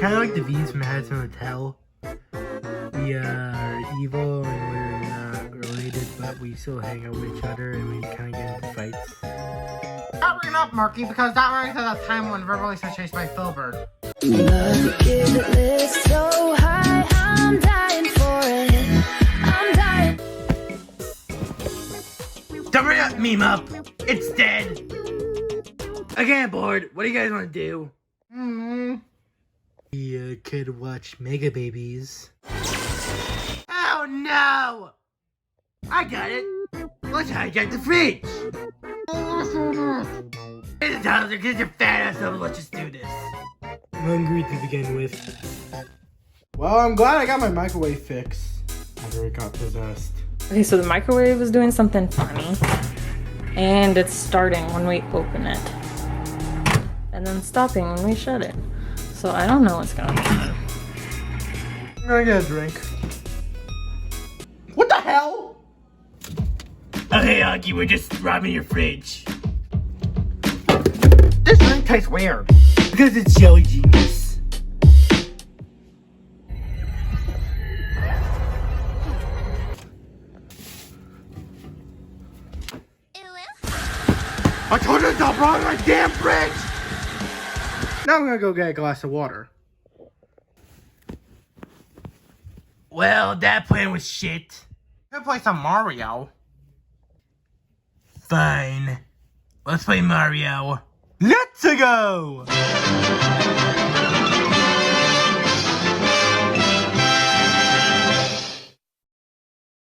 kind of like the V's from House and Hotel. We are evil and we're not related, but we still hang out with each other and we kind of get into fights. Stop bringing up Marky because that reminds me of that time when Verbally was chased by Filbert. So high, I'm dying for it. I'm dying. Don't bring that meme up. It's dead. I can't bored. What do you guys want to do? We could watch Mega Babies. Oh no! I got it. Let's hijack the fridge. Hey, the toddler, get your fat ass over. Let's just do this. I'm hungry to begin with. Well, I'm glad I got my microwave fixed after it got possessed. Okay, so the microwave is doing something funny. And it's starting when we open it. And then stopping when we shut it. So I don't know what's going on. I'm gonna get a drink. What the hell? Okay, Aki, we're just robbing your fridge. This drink tastes weird. Because it's jelly genius. I told you to stop robbing my damn fridge! Now I'm gonna go get a glass of water. Well, that plan was shit. Could play some Mario. Fine. Let's play Mario. Let's go!